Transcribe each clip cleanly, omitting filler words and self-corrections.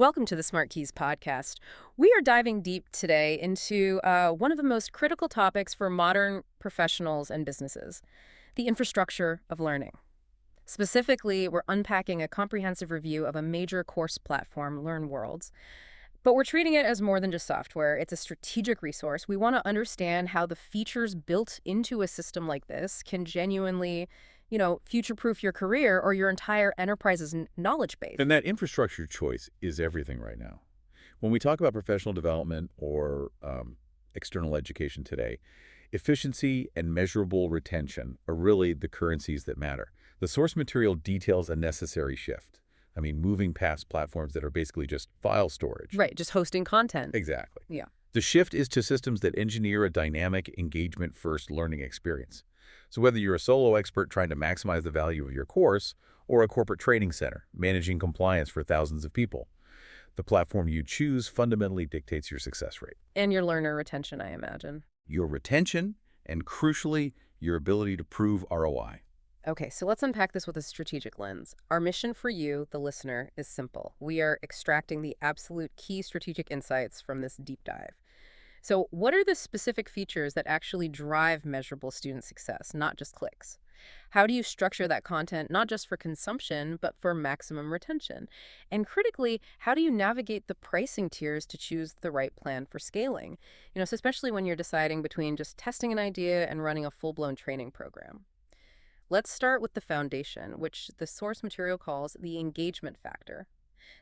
Welcome to the SmartKeys podcast. We are diving deep today into one of the most critical topics for modern professionals and businesses, the infrastructure of learning. Specifically, we're unpacking a comprehensive review of a major course platform, LearnWorlds. But we're treating it as more than just software. It's a strategic resource. We want to understand how the features built into a system like this can genuinely, future-proof your career or your entire enterprise's knowledge base. And that infrastructure choice is everything right now. When we talk about professional development or external education today, efficiency and measurable retention are really the currencies that matter. The source material details a necessary shift. I mean, moving past platforms that are basically just file storage. Right, just hosting content. Exactly. Yeah. The shift is to systems that engineer a dynamic, engagement-first learning experience. So whether you're a solo expert trying to maximize the value of your course or a corporate training center managing compliance for thousands of people, the platform you choose fundamentally dictates your success rate. And your learner retention, I imagine. Your retention and, crucially, your ability to prove ROI. Okay, so let's unpack this with a strategic lens. Our mission for you, the listener, is simple. We are extracting the absolute key strategic insights from this deep dive. So what are the specific features that actually drive measurable student success, not just clicks? How do you structure that content, not just for consumption, but for maximum retention? And critically, how do you navigate the pricing tiers to choose the right plan for scaling? So especially when you're deciding between just testing an idea and running a full-blown training program. Let's start with the foundation, which the source material calls the engagement factor.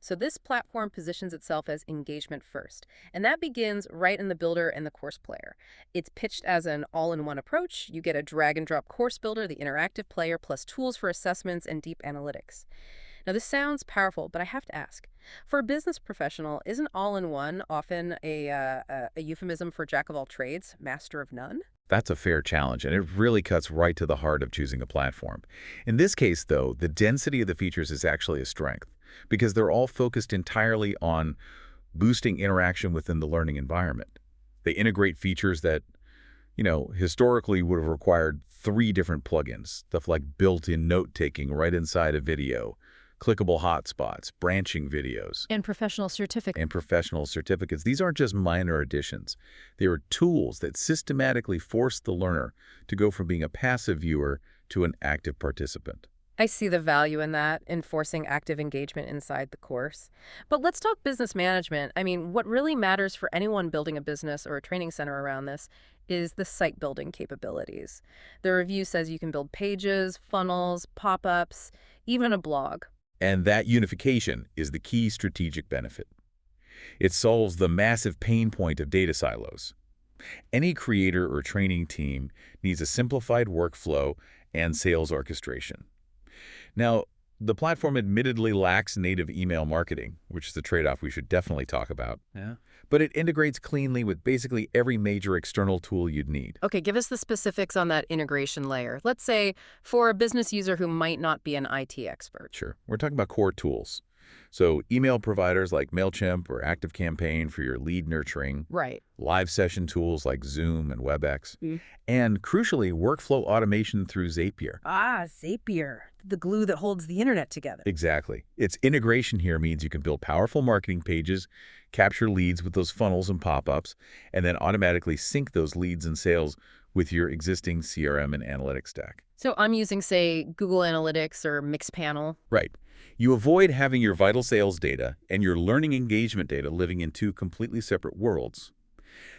So this platform positions itself as engagement first, and that begins right in the builder and the course player. It's pitched as an all-in-one approach. You get a drag-and-drop course builder, the interactive player, plus tools for assessments and deep analytics. Now, this sounds powerful, but I have to ask, for a business professional, isn't all-in-one often a euphemism for jack of all trades, master of none? That's a fair challenge, and it really cuts right to the heart of choosing a platform. In this case, though, the density of the features is actually a strength, because they're all focused entirely on boosting interaction within the learning environment. They integrate features that, historically would have required 3 different plugins, stuff like built-in note-taking right inside a video, clickable hotspots, branching videos. And professional certificates. These aren't just minor additions. They are tools that systematically force the learner to go from being a passive viewer to an active participant. I see the value in that, enforcing active engagement inside the course. But let's talk business management. I mean, what really matters for anyone building a business or a training center around this is the site building capabilities. The review says you can build pages, funnels, pop-ups, even a blog. And that unification is the key strategic benefit. It solves the massive pain point of data silos. Any creator or training team needs a simplified workflow and sales orchestration. Now, the platform admittedly lacks native email marketing, which is a trade-off we should definitely talk about. Yeah. But it integrates cleanly with basically every major external tool you'd need. Okay, give us the specifics on that integration layer. Let's say for a business user who might not be an IT expert. Sure. We're talking about core tools. So email providers like MailChimp or ActiveCampaign for your lead nurturing. Right. Live session tools like Zoom and WebEx. And crucially, workflow automation through Zapier. Ah, Zapier, the glue that holds the internet together. Exactly. Its integration here means you can build powerful marketing pages, capture leads with those funnels and pop-ups, and then automatically sync those leads and sales with your existing CRM and analytics stack. So I'm using, say, Google Analytics or Mixpanel. Right. You avoid having your vital sales data and your learning engagement data living in 2 completely separate worlds.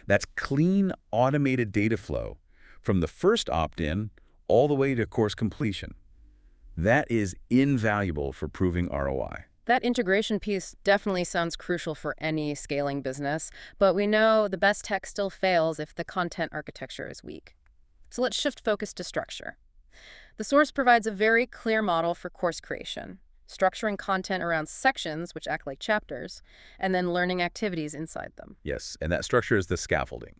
That's clean, automated data flow from the first opt-in all the way to course completion. That is invaluable for proving ROI. That integration piece definitely sounds crucial for any scaling business, but we know the best tech still fails if the content architecture is weak. So let's shift focus to structure. The source provides a very clear model for course creation, structuring content around sections, which act like chapters, and then learning activities inside them. Yes, and that structure is the scaffolding.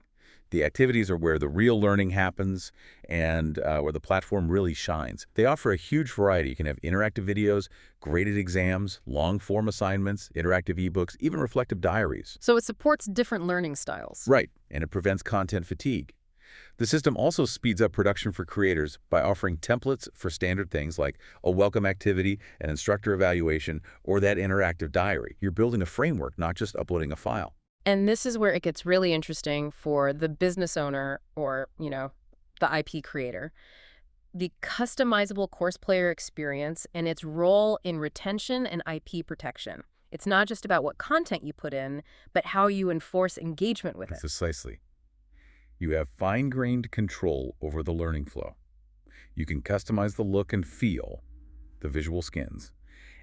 The activities are where the real learning happens and where the platform really shines. They offer a huge variety. You can have interactive videos, graded exams, long-form assignments, interactive ebooks, even reflective diaries. So it supports different learning styles. Right, and it prevents content fatigue. The system also speeds up production for creators by offering templates for standard things like a welcome activity, an instructor evaluation, or that interactive diary. You're building a framework, not just uploading a file. And this is where it gets really interesting for the business owner or, the IP creator. The customizable course player experience and its role in retention and IP protection. It's not just about what content you put in, but how you enforce engagement with it. Precisely. You have fine-grained control over the learning flow. You can customize the look and feel, the visual skins,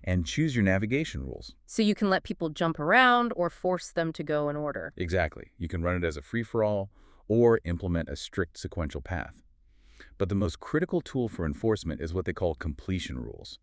and choose your navigation rules. So you can let people jump around or force them to go in order. Exactly. You can run it as a free-for-all or implement a strict sequential path. But the most critical tool for enforcement is what they call completion rules.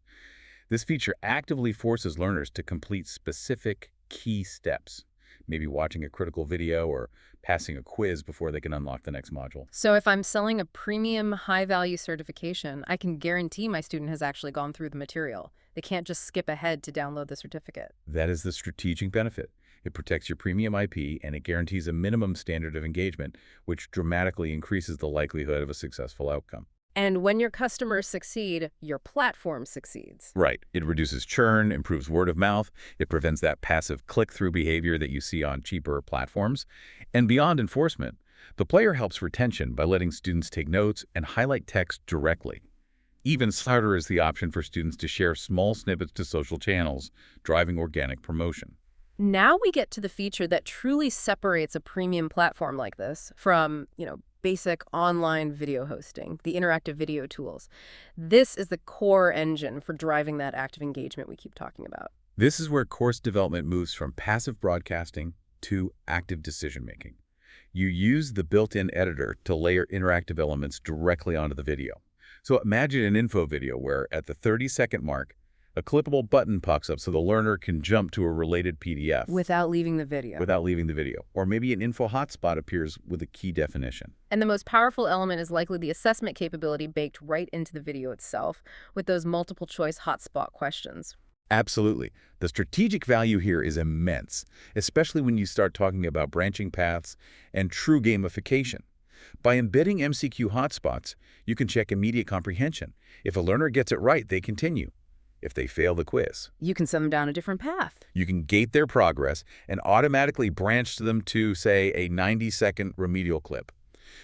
This feature actively forces learners to complete specific key steps, maybe watching a critical video or passing a quiz before they can unlock the next module. So if I'm selling a premium high-value certification, I can guarantee my student has actually gone through the material. They can't just skip ahead to download the certificate. That is the strategic benefit. It protects your premium IP and it guarantees a minimum standard of engagement, which dramatically increases the likelihood of a successful outcome. And when your customers succeed, your platform succeeds. Right. It reduces churn, improves word of mouth. It prevents that passive click-through behavior that you see on cheaper platforms. And beyond enforcement, the player helps retention by letting students take notes and highlight text directly. Even smarter is the option for students to share small snippets to social channels, driving organic promotion. Now we get to the feature that truly separates a premium platform like this from, basic online video hosting, the interactive video tools. This is the core engine for driving that active engagement we keep talking about. This is where course development moves from passive broadcasting to active decision-making. You use the built-in editor to layer interactive elements directly onto the video. So imagine an info video where, at the 30-second mark, a clickable button pops up so the learner can jump to a related PDF. Without leaving the video. Without leaving the video. Or maybe an info hotspot appears with a key definition. And the most powerful element is likely the assessment capability baked right into the video itself with those multiple choice hotspot questions. Absolutely. The strategic value here is immense, especially when you start talking about branching paths and true gamification. By embedding MCQ hotspots, you can check immediate comprehension. If a learner gets it right, they continue. If they fail the quiz, you can send them down a different path. You can gate their progress and automatically branch them to, say, a 90-second remedial clip.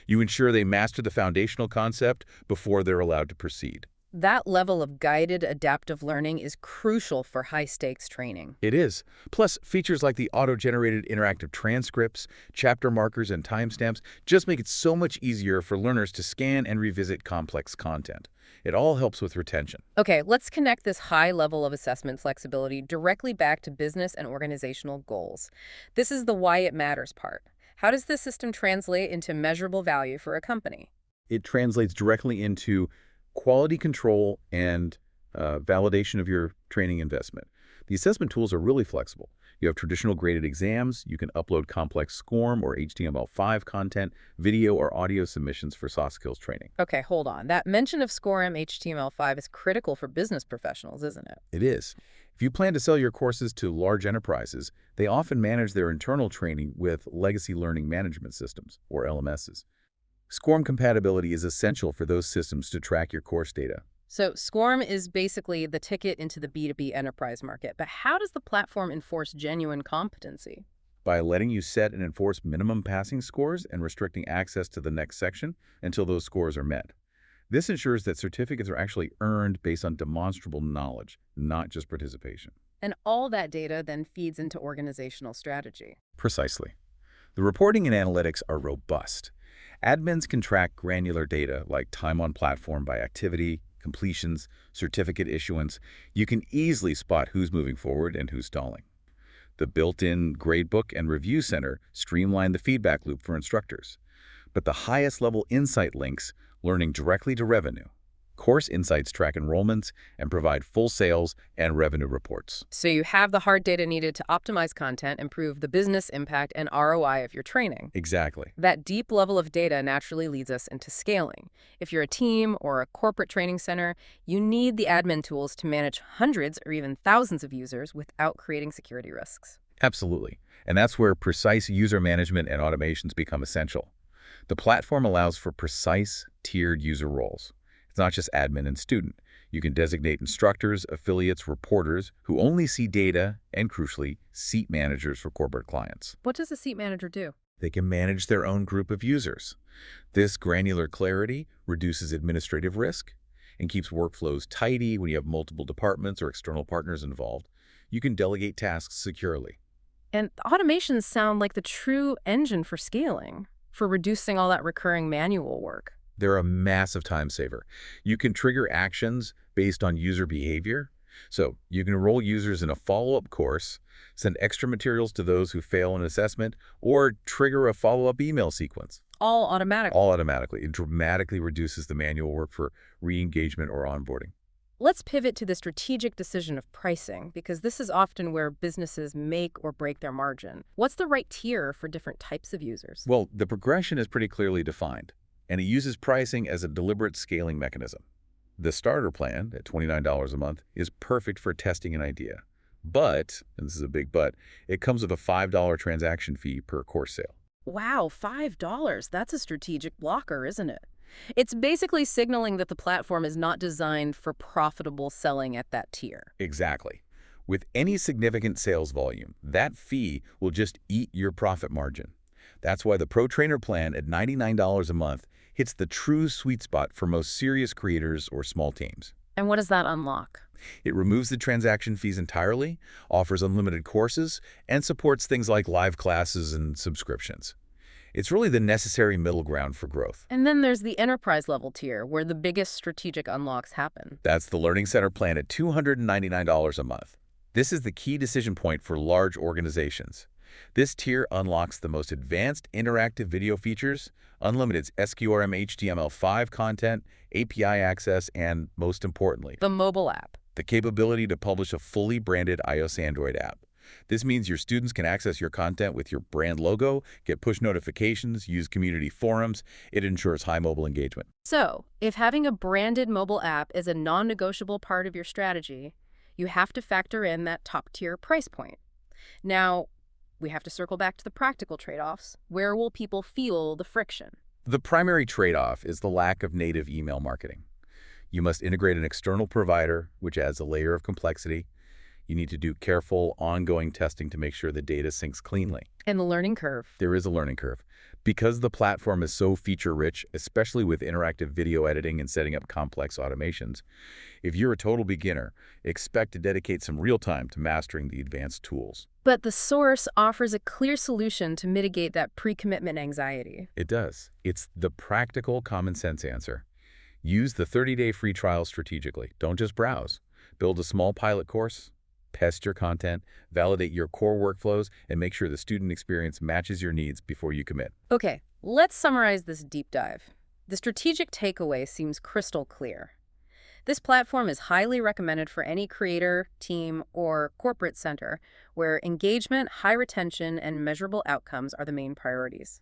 You ensure they master the foundational concept before they're allowed to proceed. That level of guided adaptive learning is crucial for high-stakes training. It is. Plus, features like the auto-generated interactive transcripts, chapter markers, and timestamps just make it so much easier for learners to scan and revisit complex content. It all helps with retention. Okay, let's connect this high level of assessment flexibility directly back to business and organizational goals. This is the why it matters part. How does this system translate into measurable value for a company? It translates directly into quality control and validation of your training investment. The assessment tools are really flexible. You have traditional graded exams. You can upload complex SCORM or HTML5 content, video or audio submissions for soft skills training. Okay, hold on. That mention of SCORM HTML5 is critical for business professionals, isn't it? It is. If you plan to sell your courses to large enterprises, they often manage their internal training with legacy learning management systems, or LMSs. SCORM compatibility is essential for those systems to track your course data. So SCORM is basically the ticket into the B2B enterprise market. But how does the platform enforce genuine competency? By letting you set and enforce minimum passing scores and restricting access to the next section until those scores are met. This ensures that certificates are actually earned based on demonstrable knowledge, not just participation. And all that data then feeds into organizational strategy. Precisely. The reporting and analytics are robust. Admins can track granular data like time on platform by activity, completions, certificate issuance. You can easily spot who's moving forward and who's stalling. The built-in gradebook and review center streamline the feedback loop for instructors. But the highest level insight links learning directly to revenue. Course Insights track enrollments and provide full sales and revenue reports. So you have the hard data needed to optimize content, improve the business impact and ROI of your training. Exactly. That deep level of data naturally leads us into scaling. If you're a team or a corporate training center, you need the admin tools to manage hundreds or even thousands of users without creating security risks. Absolutely. And that's where precise user management and automations become essential. The platform allows for precise, tiered user roles. It's not just admin and student. You can designate instructors, affiliates, reporters who only see data, and crucially, seat managers for corporate clients. What does a seat manager do? They can manage their own group of users. This granular clarity reduces administrative risk and keeps workflows tidy when you have multiple departments or external partners involved. You can delegate tasks securely. And automations sound like the true engine for scaling, for reducing all that recurring manual work. They're a massive time saver. You can trigger actions based on user behavior. So you can enroll users in a follow-up course, send extra materials to those who fail an assessment, or trigger a follow-up email sequence. All automatic. All automatically. It dramatically reduces the manual work for re-engagement or onboarding. Let's pivot to the strategic decision of pricing, because this is often where businesses make or break their margin. What's the right tier for different types of users? Well, the progression is pretty clearly defined, and it uses pricing as a deliberate scaling mechanism. The starter plan at $29 a month is perfect for testing an idea. But, and this is a big but, it comes with a $5 transaction fee per course sale. Wow, $5. That's a strategic blocker, isn't it? It's basically signaling that the platform is not designed for profitable selling at that tier. Exactly. With any significant sales volume, that fee will just eat your profit margin. That's why the Pro Trainer plan at $99 a month hits the true sweet spot for most serious creators or small teams. And what does that unlock? It removes the transaction fees entirely, offers unlimited courses, and supports things like live classes and subscriptions. It's really the necessary middle ground for growth. And then there's the enterprise level tier, where the biggest strategic unlocks happen. That's the Learning Center plan at $299 a month. This is the key decision point for large organizations. This tier unlocks the most advanced interactive video features, unlimited SQRM HTML5 content, API access, and, most importantly, The mobile app. the capability to publish a fully branded iOS Android app. This means your students can access your content with your brand logo, get push notifications, use community forums. It ensures high mobile engagement. So, if having a branded mobile app is a non-negotiable part of your strategy, you have to factor in that top-tier price point. Now, we have to circle back to the practical trade-offs. Where will people feel the friction? The primary trade-off is the lack of native email marketing. You must integrate an external provider, which adds a layer of complexity. You need to do careful, ongoing testing to make sure the data syncs cleanly. And the learning curve. There is a learning curve. Because the platform is so feature-rich, especially with interactive video editing and setting up complex automations, if you're a total beginner, expect to dedicate some real time to mastering the advanced tools. But the source offers a clear solution to mitigate that pre-commitment anxiety. It does. It's the practical, common-sense answer. Use the 30-day free trial strategically. Don't just browse. Build a small pilot course, test your content, validate your core workflows, and make sure the student experience matches your needs before you commit. Okay, let's summarize this deep dive. The strategic takeaway seems crystal clear. This platform is highly recommended for any creator, team, or corporate center where engagement, high retention, and measurable outcomes are the main priorities.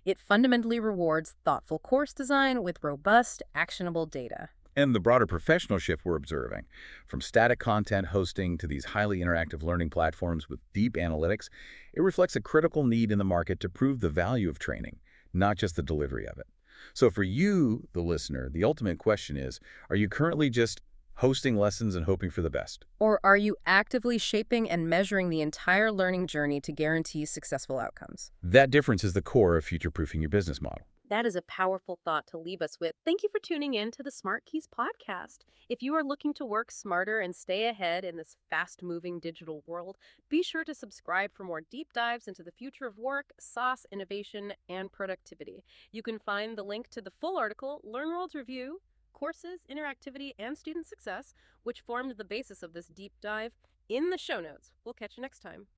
It fundamentally rewards thoughtful course design with robust, actionable data. And the broader professional shift we're observing, from static content hosting to these highly interactive learning platforms with deep analytics, it reflects a critical need in the market to prove the value of training, not just the delivery of it. So for you, the listener, the ultimate question is, are you currently just hosting lessons and hoping for the best? Or are you actively shaping and measuring the entire learning journey to guarantee successful outcomes? That difference is the core of future-proofing your business model. That is a powerful thought to leave us with. Thank you for tuning in to the SmartKeys podcast. If you are looking to work smarter and stay ahead in this fast-moving digital world, be sure to subscribe for more deep dives into the future of work, SaaS, innovation, and productivity. You can find the link to the full article, LearnWorlds Review, Courses, Interactivity, and Student Success, which formed the basis of this deep dive, in the show notes. We'll catch you next time.